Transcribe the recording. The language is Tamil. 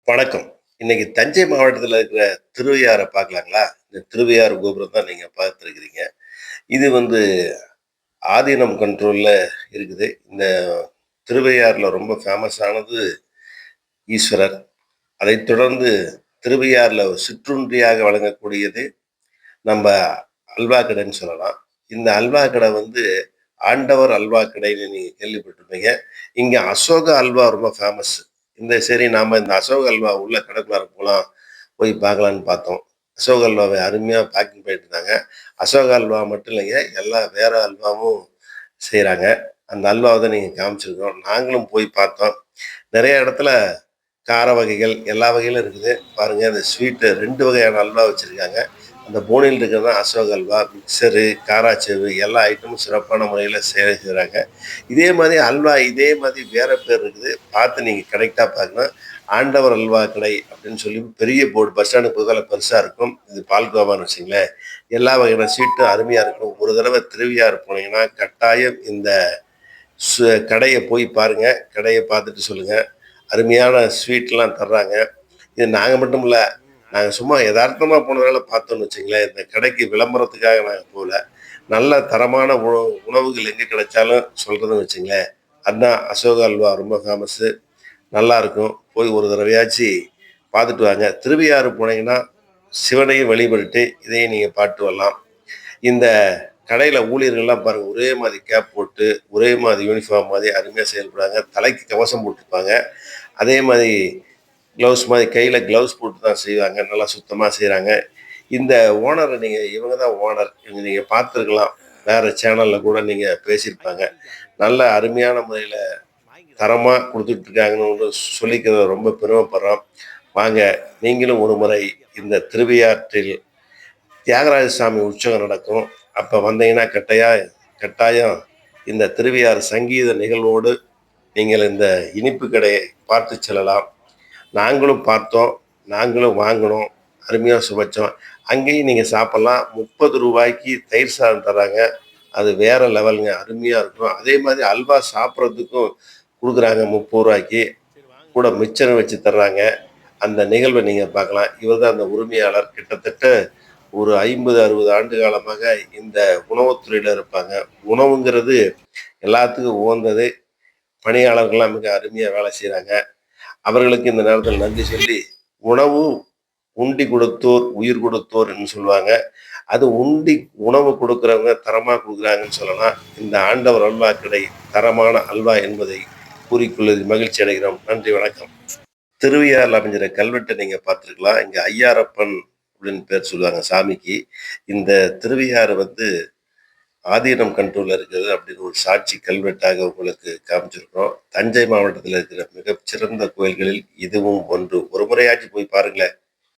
வணக்கம். இன்னைக்கு தஞ்சை மாவட்டத்துல இருக்கிற திருவையாற பார்க்கலாங்களா? இந்த திருவையாறு கோபுரம் தான் நீங்க பார்த்துருக்கிறீங்க. இது வந்து ஆதீனம் கண்ட்ரோல்ல இருக்குது. இந்த திருவையாறுல ரொம்ப ஃபேமஸ் ஆனது ஈஸ்வரர். அதைத் தொடர்ந்து திருவையாறுல ஒரு சிற்றுண்டியாக வழங்கக்கூடியது நம்ப அல்வா கடைன்னு சொல்லலாம். இந்த அல்வா கடை வந்து ஆண்டவர் அல்வா கடைன்னு நீங்க கேள்விப்பட்டிருப்பீங்க. இங்க அசோகா அல்வா ரொம்ப ஃபேமஸ். சரி நாம இந்த அசோக அல்வா உள்ள கடைக்குள்ளார போலாம், போய் பார்க்கலான்னு பார்த்தோம். அசோக அல்வாவை அருமையா பேக்கிங் பண்ணிட்டு இருந்தாங்க. அசோகா அல்வா மட்டும் இல்லைங்க, எல்லா வேற அல்வாவும் செய்றாங்க. அந்த அல்வாவ தான் நீங்க காமிச்சிருக்கிறோம். நாங்களும் போய் பார்த்தோம். நெறைய இடத்துல கார வகைகள் எல்லா வகையிலும் இருக்குது. பாருங்க அந்த ஸ்வீட்டு 2 வகையான அல்வா வச்சிருக்காங்க. அந்த போனியில் இருக்கிறது தான் அசோக அல்வா, மிக்சரு, காராச்சேவு எல்லா ஐட்டமும் சிறப்பான முறையில செய்றாங்க. இதே மாதிரி அல்வா இதே மாதிரி வேற பேர் இருக்குது. பார்த்து நீங்க கரெக்ட்டா பார்க்கணும். ஆண்டவர் அல்வா கடை அப்படின்னு சொல்லி பெரிய போர்டு பஸ் ஸ்டாண்டுக்கு பக்கத்துல பெருசா இருக்கும். இது பால்கோவான்னு வச்சுக்கங்களேன். எல்லா வகையான ஸ்வீட்டும் அருமையா இருக்கும். ஒரு தடவ திருவையாறு போனீங்கன்னா, கட்டாயம் இந்த கடைய போய் பாருங்க. கடைய பார்த்துட்டு சொல்லுங்க. அருமையான ஸ்வீட்லாம் தர்றாங்க. இது நாங்க மட்டும் இல்ல. நாங்க சும்மா எதார்த்தமா போனதுனால பார்த்தோம்னு வச்சுக்கங்களேன். இந்த கடைக்கு விளம்பரத்துக்காக நாங்க போல. நல்ல தரமான உணவுகள் எங்க கிடைச்சாலும் சொல்றதுன்னு வச்சுங்களேன். அதான் அசோகா அல்வா ரொம்ப ஃபேமஸு. நல்லாருக்கும். போய் ஒரு தடவையாச்சு பார்த்துட்டு வாங்க. திருவையாறு போனீங்கன்னா, சிவனையும் வழிபட்டுட்டு இதையும் நீங்க பார்த்துட்டு வரலாம். இந்த கடையில ஊழியர்கள்லாம் பாருங்க, ஒரே மாதிரி கேப் போட்டு, ஒரே மாதிரி யூனிஃபார்ம் மாதிரி அருமையா செயல்படுறாங்க. தலைக்கு கவசம் போட்டுருப்பாங்க. அதே மாரி க்ளவுஸ் மாரி கையில க்ளவுஸ் போட்டு தான் செய்வாங்க. நல்லா சுத்தமா செய்றாங்க. இந்த ஓனர இவங்க தான் ஓனர். இவங்க நீங்க பார்த்துருக்கலாம். வேற சேனல்ல கூட நீங்க பேசியிருப்பாங்க. நல்ல அருமையான முறையில தரமா குடுத்துட்டு இருக்காங்கன்னு சொல்லிக்கிறத ரொம்ப பெருமைப்படுறோம். வாங்க, நீங்களும் ஒரு முறை இந்த திருவையாற்றில் தியாகராஜ சாமி உற்சவம் நடக்கும். அப்ப வந்தீங்கன்னா கட்டாயம் இந்த திருவையாறு சங்கீத நிகழ்வோடு நீங்கள் இந்த இனிப்பு கடையை பார்த்து செல்லலாம். நாங்களும் பார்த்தோம். நாங்களும் வாங்குனோம். அருமையா சுவைச்சோம். அங்கேயும் நீங்க சாப்பிடலாம். ரூ. 30க்கு தயிர் சாதம் தர்றாங்க. அது வேற லெவல்ங்க. அருமையா இருக்கும். அதே மாதிரி அல்வா சாப்பிடுறதுக்கும் குடுக்குறாங்க ரூ. 30க்கு. கூட மிச்சர் வச்சு தர்றாங்க. அந்த நிகழ்வ நீங்க பார்க்கலாம். இவர் தான் அந்த உரிமையாளர். கிட்டத்தட்ட ஒரு 50, 60 ஆண்டு காலமாக இந்த உணவுத் துறையில இருப்பாங்க. உணவுங்கிறது எல்லாத்துக்கும் உகந்தது. பணியாளர்கள்லாம் மிக அருமையா வேலை செய்றாங்க. அவர்களுக்கு இந்த நேரத்தில் நன்றி சொல்லி, உணவு உண்டி கொடுத்தோர் உயிர் கொடுத்தோர்ன்னு சொல்லுவாங்க. அது உணவு கொடுக்கிறவங்க தரமா குடுக்குறாங்கன்னு சொல்லலாம். இந்த ஆண்டவர் அல்வா கடை தரமான அல்வா என்பதை கூறிக்கொள்வதில் மகிழ்ச்சி அடைகிறோம். நன்றி, வணக்கம். திருவையாறுல அமைஞ்சிற கல்வெட்ட நீங்க பார்த்துருக்கலாம். இங்க ஐயாறப்பன் அப்படின்னு பேர் சொல்லுவாங்க சாமிக்கு. இந்த திருவையாறு வந்து ஆதீனம் கண்ட்ரோல்ல இருக்குது அப்படின்னு ஒரு சாட்சி கல்வெட்டாக உங்களுக்கு காமிச்சிருக்கிறோம். தஞ்சை மாவட்டத்தில் இருக்கிற மிகச்சிறந்த கோயில்களில் இதுவும் ஒன்று. ஒரு முறையாச்சும் போய் பாருங்களேன்.